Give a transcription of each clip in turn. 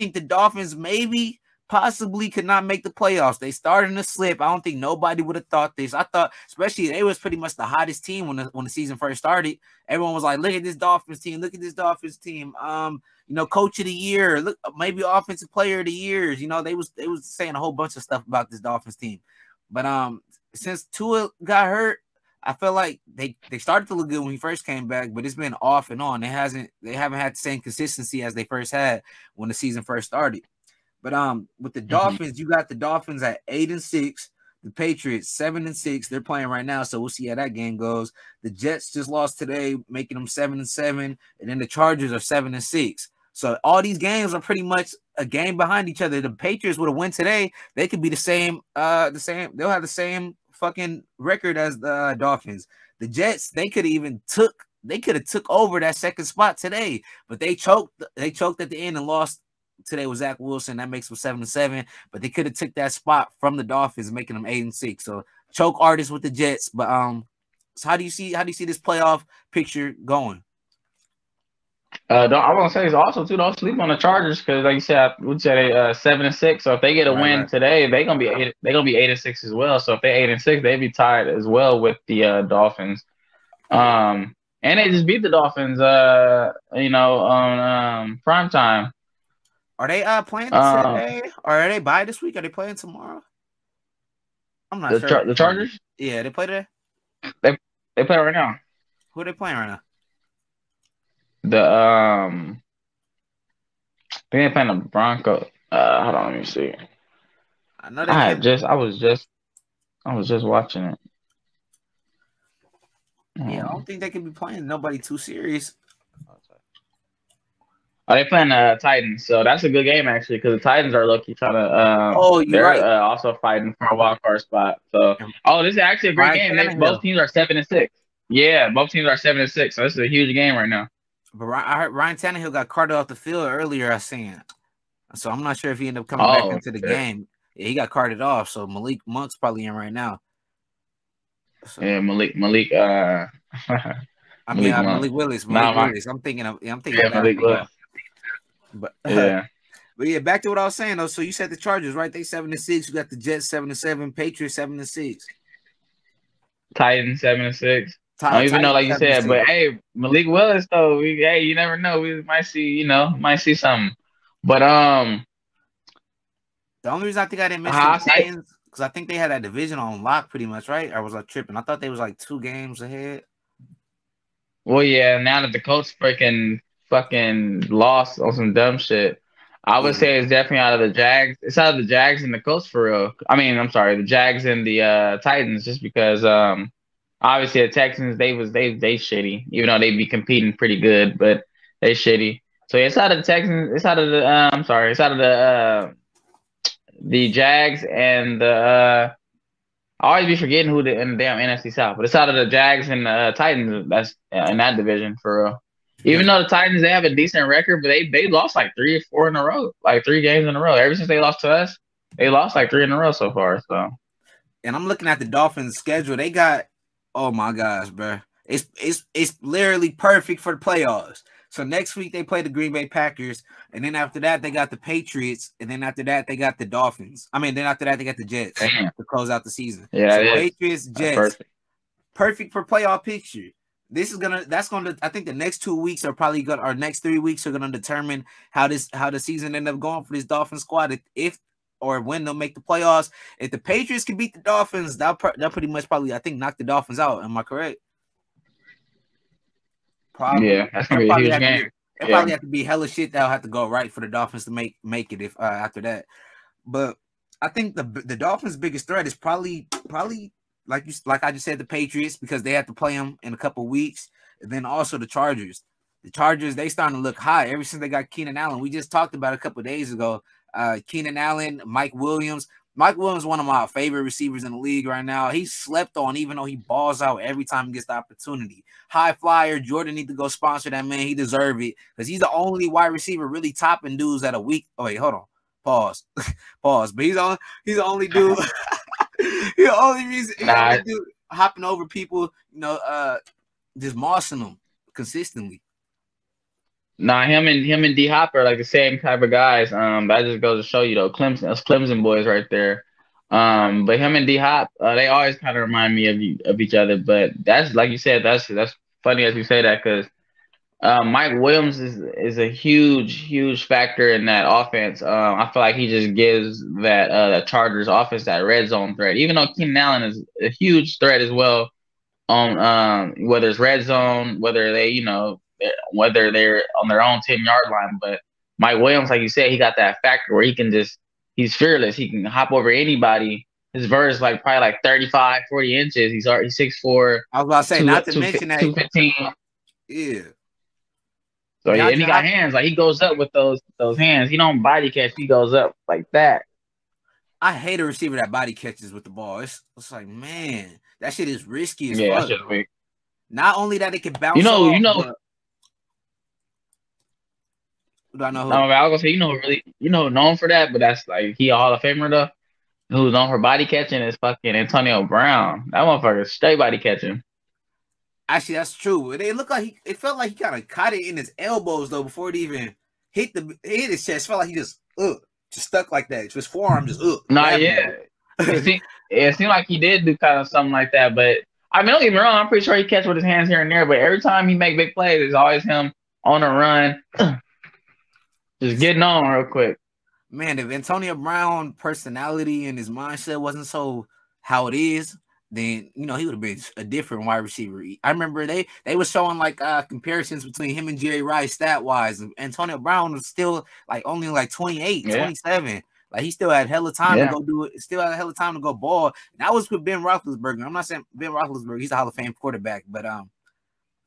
think the Dolphins maybe possibly could not make the playoffs. They started to slip. I don't think nobody would have thought this. I thought, especially they was pretty much the hottest team when the season first started. Everyone was like, "Look at this Dolphins team! Look at this Dolphins team!" Coach of the year, look, maybe offensive player of the years. They was saying a whole bunch of stuff about this Dolphins team. But since Tua got hurt, I feel like they started to look good when he first came back, but it's been off and on. They haven't had the same consistency as they first had when the season first started. But with the Dolphins, you got the Dolphins at 8-6, the Patriots 7-6. They're playing right now, so we'll see how that game goes. The Jets just lost today, making them 7-7, and then the Chargers are 7-6. So all these games are pretty much a game behind each other. The Patriots would have won today, they could be the same. They'll have the same fucking record as the Dolphins. The Jets, they could have took over that second spot today, but they choked at the end and lost today with Zach Wilson. That makes them 7-7, but they could have took that spot from the Dolphins, making them 8-6. So choke artists with the Jets. But so how do you see this playoff picture going? I want to say is also too, don't sleep on the Chargers, because like you said, we said 7-6. So if they get a win today, they're gonna be 8-6 as well. So if they're 8-6, they'd be tied as well with the Dolphins. And they just beat the Dolphins, on prime time. Are they playing today? Or are they bye this week? Are they playing tomorrow? I'm not sure. The Chargers? Yeah, they play today? They play right now. Who are they playing right now? I think they're playing the Broncos. Hold on, let me see. I know they I was just watching it. Yeah, I don't think they can be playing nobody too serious. Are they playing Titans? So that's a good game actually, because the Titans are lucky trying to. You're right. Also fighting for a wild card spot. So this is actually a great game. Both teams are 7-6. Yeah, both teams are 7-6. So this is a huge game right now. But I heard Ryan Tannehill got carted off the field earlier. I seen, so I'm not sure if he ended up coming back into the game. Yeah, he got carted off. So Malik Monk's probably in right now. So, yeah, Malik. Malik Willis. I'm thinking of Malik Willis. But yeah. But yeah, back to what I was saying though. So you said the Chargers, right? They 7-6. You got the Jets 7-7. Patriots 7-6. Titans 7-6. I don't even know, like you said, but hey, Malik Willis though, you never know. We might see, something. But the only reason I think I didn't mention the Titans, because I think they had that division on lock pretty much, right? Or was I tripping? I thought they was like 2 games ahead. Well, yeah. Now that the Colts fucking lost on some dumb shit, I would say it's definitely out of the Jags. It's out of the Jags and the Colts for real. I mean, I'm sorry, the Jags and the Titans, just because obviously the Texans they shitty, even though they be competing pretty good, but they shitty. So it's out of the Texans. It's out of the it's out of the Jags and the I always be forgetting who in the damn NFC South, but it's out of the Jags and the Titans that's in that division for real. Even though the Titans, they have a decent record, but they lost like 3 or 4 in a row, like 3 games in a row. Ever since they lost to us, they lost like 3 in a row so far. So, and I'm looking at the Dolphins' schedule. They got, oh my gosh, bro, it's literally perfect for the playoffs. So next week they play the Green Bay Packers, and then after that they got the Patriots, and then after that they got the Dolphins. Then after that they got the Jets to close out the season. Yeah, so Patriots, Jets, perfect for playoff picture. That's gonna. I think the next 2 weeks are probably good. Our next 3 weeks are gonna determine how the season end up going for this Dolphins squad. If or when they'll make the playoffs. If the Patriots can beat the Dolphins, they'll pretty much probably, I think, knock the Dolphins out. Am I correct? Probably. Yeah, that's gonna be a huge game. It probably have to be hella shit that'll have to go right for the Dolphins to make it if after that. But I think the Dolphins' biggest threat is probably like I just said, the Patriots, because they have to play them in a couple weeks, and then also the Chargers. The Chargers, they starting to look high ever since they got Keenan Allen. We just talked about it a couple of days ago. Keenan Allen, Mike Williams. Mike Williams is one of my favorite receivers in the league right now. He's slept on, even though he balls out every time he gets the opportunity. High flyer, Jordan need to go sponsor that man. He deserve it because he's the only wide receiver really topping dudes at a week. Oh wait, hold on, pause. But he's the only dude. He's the only reason dude hopping over people, just mossing them consistently. Nah, him and D Hop are like the same type of guys. That just goes to show you though, Clemson, us Clemson boys right there. But him and D Hop, they always kind of remind me of each other. But that's like you said, that's funny as you say that because Mike Williams is a huge factor in that offense. I feel like he just gives that Chargers offense that red zone threat. Even though Keenan Allen is a huge threat as well on whether it's red zone, whether they're on their own 10-yard line. But Mike Williams, like you said, he got that factor where he's fearless. He can hop over anybody. His vert is like probably like 35, 40 inches. He's 6'4", I was about to say, not to mention that. 215. Yeah. So yeah, and he got hands. Like he goes up with those hands. He don't body catch. He goes up like that. I hate a receiver that body catches with the ball. It's like, man, that shit is risky as fuck. That's just weak. Not only that, it can bounce. You know. Do I know who? No, I was gonna say, known for that, but that's like he a Hall of Famer though. Who's known for body catching is fucking Antonio Brown. That motherfucker straight body catching. Actually, that's true. It felt like he kind of caught it in his elbows though before it even hit his chest. It felt like he just stuck like that. His forearm just Nah, yeah. It seemed like he did do kind of something like that, but I mean, don't get me wrong. I'm pretty sure he catch with his hands here and there, but every time he make big plays, it's always him on a run, just getting on real quick. Man, if Antonio Brown personality and his mindset wasn't so how it is, then he would have been a different wide receiver. I remember they were showing like comparisons between him and Jerry Rice stat wise, and Antonio Brown was still like only like 28, 27. Like he still had hella time to go do it. Still had a hella time to go ball. And that was with Ben Roethlisberger. I'm not saying Ben Roethlisberger, he's a Hall of Fame quarterback, but I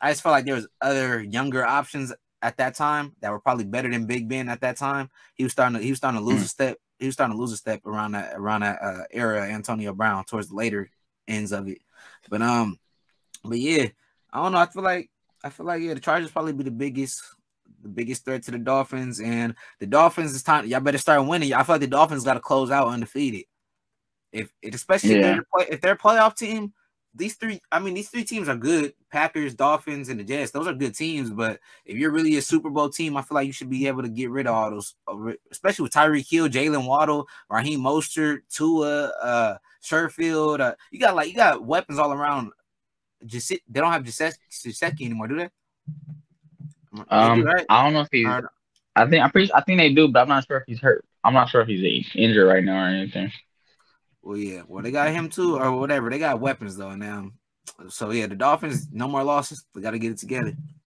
just felt like there was other younger options at that time that were probably better than Big Ben at that time. He was starting to lose a step. He was starting to lose a step around that era, Antonio Brown, towards the later ends of it. But yeah, I don't know. I feel like the Chargers probably be the biggest threat to the Dolphins, and the Dolphins is time. Y'all better start winning. I feel like the Dolphins got to close out undefeated. Especially if they're a playoff team. These three teams are good. Packers, Dolphins, and the Jets. Those are good teams. But if you're really a Super Bowl team, I feel like you should be able to get rid of all those, especially with Tyreek Hill, Jalen Waddle, Raheem Mostert, Tua, Sherfield. You got weapons all around. They don't have Gesicki anymore, do they? Right? I don't know if he's. I think they do, but I'm not sure if he's hurt. I'm not sure if he's injured right now or anything. Well, yeah. Well, they got him too, or whatever. They got weapons though now. So yeah, the Dolphins, no more losses. They got to get it together.